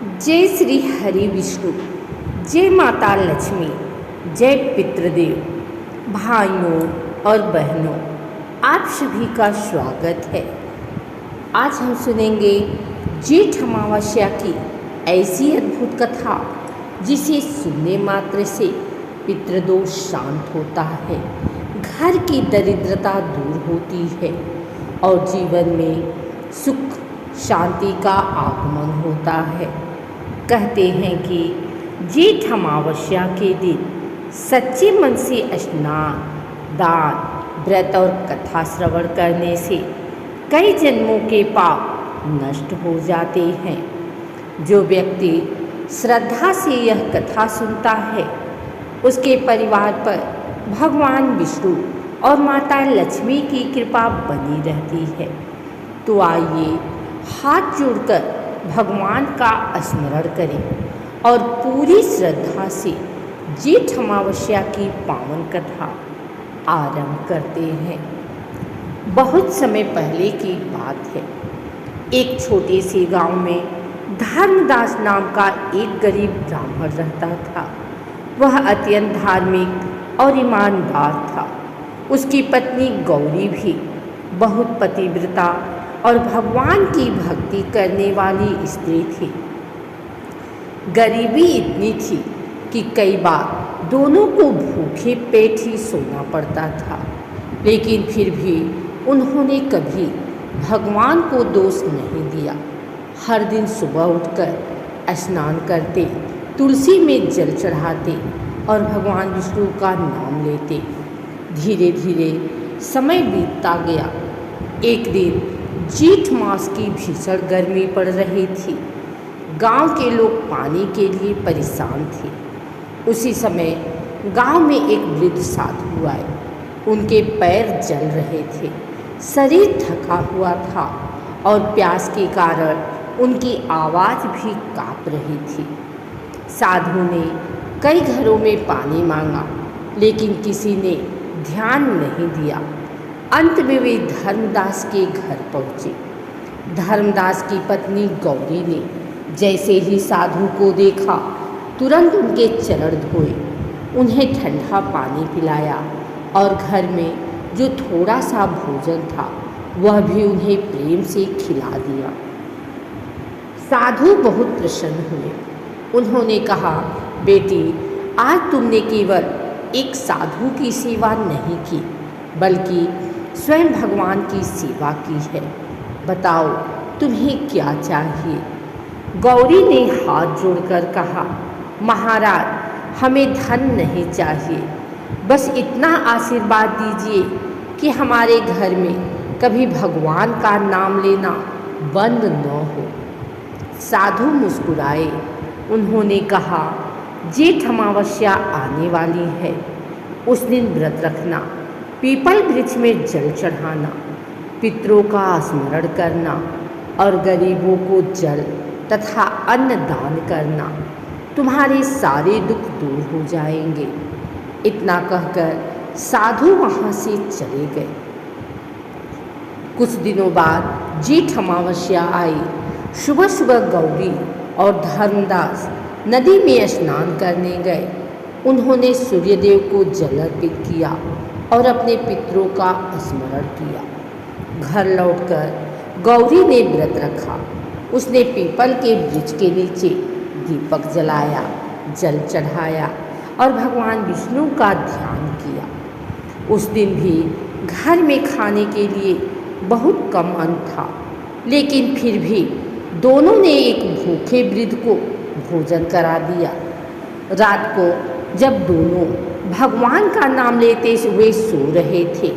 जय श्री हरि विष्णु, जय माता लक्ष्मी, जय पितृदेव। भाइयों और बहनों, आप सभी का स्वागत है। आज हम सुनेंगे जेठ अमावस्या की ऐसी अद्भुत कथा जिसे सुनने मात्र से पितृदोष शांत होता है, घर की दरिद्रता दूर होती है और जीवन में सुख शांति का आगमन होता है। कहते हैं कि जेठ अमावस्या के दिन सच्चे मन से स्नान, दान, व्रत और कथा श्रवण करने से कई जन्मों के पाप नष्ट हो जाते हैं। जो व्यक्ति श्रद्धा से यह कथा सुनता है, उसके परिवार पर भगवान विष्णु और माता लक्ष्मी की कृपा बनी रहती है। तो आइए हाथ जोड़कर भगवान का स्मरण करें और पूरी श्रद्धा से जेठ अमावस्या की पावन कथा आरंभ करते हैं। बहुत समय पहले की बात है। एक छोटे से गांव में धर्मदास नाम का एक गरीब ब्राह्मण रहता था। वह अत्यंत धार्मिक और ईमानदार था। उसकी पत्नी गौरी भी बहुत पतिव्रता और भगवान की भक्ति करने वाली स्त्री थी। गरीबी इतनी थी कि कई बार दोनों को भूखे पेट ही सोना पड़ता था, लेकिन फिर भी उन्होंने कभी भगवान को दोष नहीं दिया। हर दिन सुबह उठकर स्नान करते, तुलसी में जल चढ़ाते और भगवान विष्णु का नाम लेते। धीरे धीरे समय बीतता गया। एक दिन जेठ मास की भीषण गर्मी पड़ रही थी। गांव के लोग पानी के लिए परेशान थे। उसी समय गांव में एक वृद्ध साधु आए। उनके पैर जल रहे थे, शरीर थका हुआ था और प्यास के कारण उनकी आवाज़ भी काँप रही थी। साधु ने कई घरों में पानी मांगा, लेकिन किसी ने ध्यान नहीं दिया। अंत में वे धर्मदास के घर पहुँचे। धर्मदास की पत्नी गौरी ने जैसे ही साधु को देखा, तुरंत उनके चरण धोए, उन्हें ठंडा पानी पिलाया और घर में जो थोड़ा सा भोजन था वह भी उन्हें प्रेम से खिला दिया। साधु बहुत प्रसन्न हुए। उन्होंने कहा, बेटी, आज तुमने केवल एक साधु की सेवा नहीं की, बल्कि स्वयं भगवान की सेवा की है। बताओ तुम्हें क्या चाहिए? गौरी ने हाथ जोड़कर कहा, महाराज, हमें धन नहीं चाहिए, बस इतना आशीर्वाद दीजिए कि हमारे घर में कभी भगवान का नाम लेना बंद न हो। साधु मुस्कुराए। उन्होंने कहा, जेठ अमावस्या आने वाली है। उस दिन व्रत रखना, पीपल वृक्ष में जल चढ़ाना, पितरों का स्मरण करना और गरीबों को जल तथा अन्न दान करना। तुम्हारे सारे दुख दूर हो जाएंगे। इतना कहकर साधु वहाँ से चले गए। कुछ दिनों बाद जेठ अमावस्या आई। सुबह सुबह गौरी और धर्मदास नदी में स्नान करने गए। उन्होंने सूर्यदेव को जल अर्पित किया और अपने पितरों का स्मरण किया। घर लौटकर गौरी ने व्रत रखा। उसने पीपल के वृक्ष के नीचे दीपक जलाया, जल चढ़ाया और भगवान विष्णु का ध्यान किया। उस दिन भी घर में खाने के लिए बहुत कम अन्न था, लेकिन फिर भी दोनों ने एक भूखे वृद्ध को भोजन करा दिया। रात को जब दोनों भगवान का नाम लेते हुए सो रहे थे,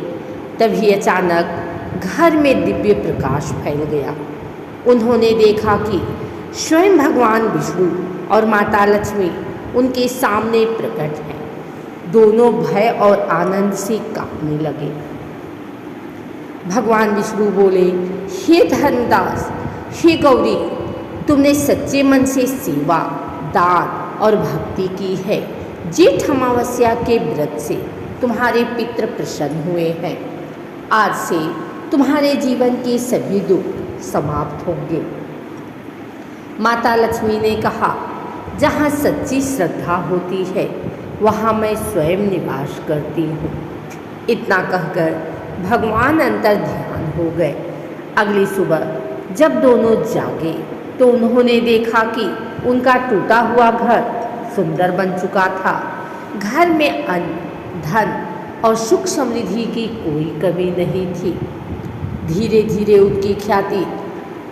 तभी अचानक घर में दिव्य प्रकाश फैल गया। उन्होंने देखा कि स्वयं भगवान विष्णु और माता लक्ष्मी उनके सामने प्रकट हैं। दोनों भय और आनंद से कांपने लगे। भगवान विष्णु बोले, हे धर्मदास, हे गौरी, तुमने सच्चे मन से सेवा, दान और भक्ति की है। जेठ अमावस्या के व्रत से तुम्हारे पितृ प्रसन्न हुए हैं। आज से तुम्हारे जीवन के सभी दुख समाप्त होंगे। माता लक्ष्मी ने कहा, जहाँ सच्ची श्रद्धा होती है वहाँ मैं स्वयं निवास करती हूँ। इतना कहकर भगवान अंतर ध्यान हो गए। अगली सुबह जब दोनों जागे तो उन्होंने देखा कि उनका टूटा हुआ घर सुंदर बन चुका था। घर में अन्न, धन और सुख समृद्धि की कोई कमी नहीं थी। धीरे धीरे उनकी ख्याति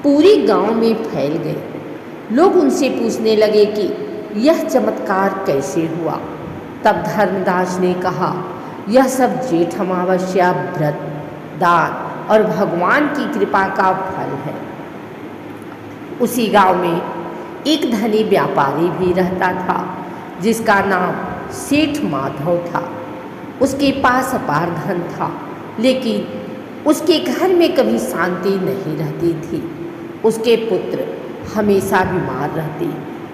पूरी गांव में फैल गई। लोग उनसे पूछने लगे कि यह चमत्कार कैसे हुआ। तब धर्मदास ने कहा, यह सब जेठ अमावस्या, व्रत, दान और भगवान की कृपा का फल है। उसी गांव में एक धनी व्यापारी भी रहता था जिसका नाम सेठ माधव था। उसके पास अपार धन था, लेकिन उसके घर में कभी शांति नहीं रहती थी। उसके पुत्र हमेशा बीमार रहते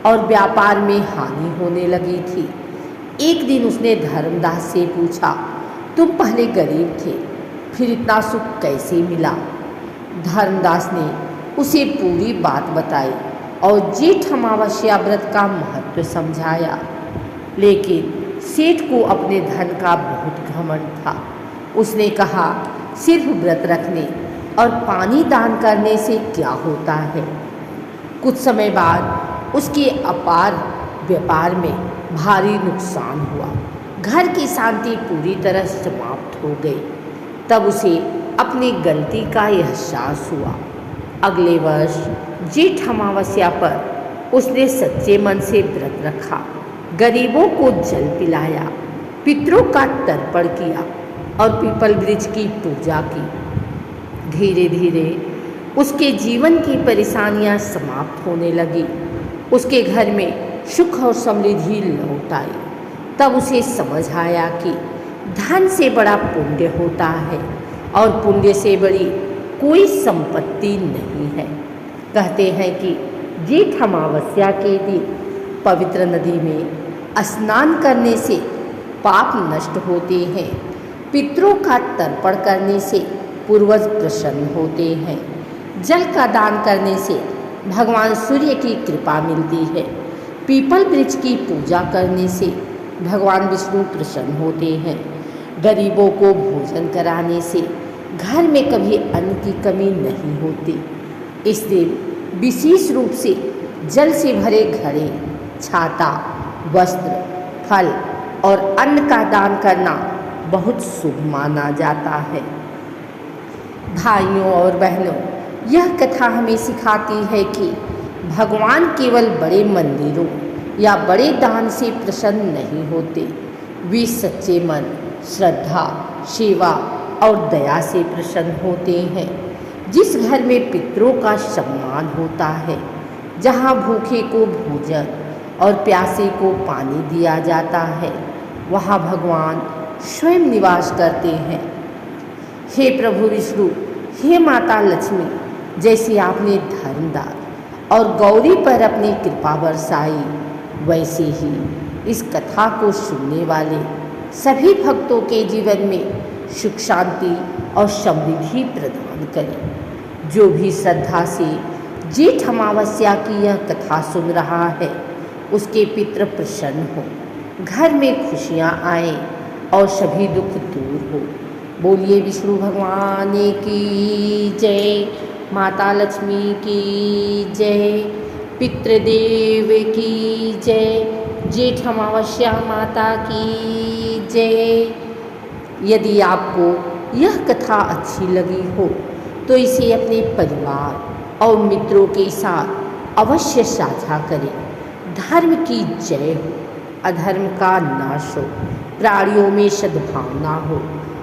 और व्यापार में हानि होने लगी थी। एक दिन उसने धर्मदास से पूछा, तुम पहले गरीब थे, फिर इतना सुख कैसे मिला? धर्मदास ने उसे पूरी बात बताई और जेठ अमावस्या व्रत का महत्व समझाया। लेकिन सेठ को अपने धन का बहुत घमंड था। उसने कहा, सिर्फ व्रत रखने और पानी दान करने से क्या होता है? कुछ समय बाद उसके अपार व्यापार में भारी नुकसान हुआ। घर की शांति पूरी तरह समाप्त हो गई। तब उसे अपनी गलती का एहसास हुआ। अगले वर्ष जेठ अमावस्या पर उसने सच्चे मन से व्रत रखा, गरीबों को जल पिलाया, पितरों का तर्पण किया और पीपल वृक्ष की पूजा की। धीरे धीरे उसके जीवन की परेशानियां समाप्त होने लगी। उसके घर में सुख और समृद्धि लौट आई। तब उसे समझ आया कि धन से बड़ा पुण्य होता है और पुण्य से बड़ी कोई संपत्ति नहीं है। कहते हैं कि जेठ अमावस्या के दिन पवित्र नदी में स्नान करने से पाप नष्ट होते हैं। पितरों का तर्पण करने से पूर्वज प्रसन्न होते हैं। जल का दान करने से भगवान सूर्य की कृपा मिलती है। पीपल वृक्ष की पूजा करने से भगवान विष्णु प्रसन्न होते हैं। गरीबों को भोजन कराने से घर में कभी अन्न की कमी नहीं होती। इस दिन विशेष रूप से जल से भरे घड़े, छाता, वस्त्र, फल और अन्न का दान करना बहुत शुभ माना जाता है। भाइयों और बहनों, यह कथा हमें सिखाती है कि भगवान केवल बड़े मंदिरों या बड़े दान से प्रसन्न नहीं होते। वे सच्चे मन, श्रद्धा, सेवा और दया से प्रसन्न होते हैं। जिस घर में पितरों का सम्मान होता है, जहाँ भूखे को भोजन और प्यासे को पानी दिया जाता है, वहाँ भगवान स्वयं निवास करते हैं। हे प्रभु विष्णु, हे माता लक्ष्मी, जैसे आपने धर्मदास और गौरी पर अपनी कृपा बरसाई, वैसे ही इस कथा को सुनने वाले सभी भक्तों के जीवन में सुख, शांति और समृद्धि प्रदान करें। जो भी श्रद्धा से जेठ अमावस्या की यह कथा सुन रहा है, उसके पितृ प्रसन्न हो, घर में खुशियाँ आए और सभी दुख दूर हो। बोलिए विष्णु भगवान की जय, माता लक्ष्मी की जय, पितृदेव की जय, जेठ अमावस्या माता की जय। यदि आपको यह कथा अच्छी लगी हो तो इसे अपने परिवार और मित्रों के साथ अवश्य साझा करें। धर्म की जय हो, अधर्म का नाश हो, प्राणियों में सद्भावना हो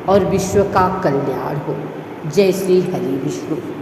और विश्व का कल्याण हो। जय श्री हरि विष्णु।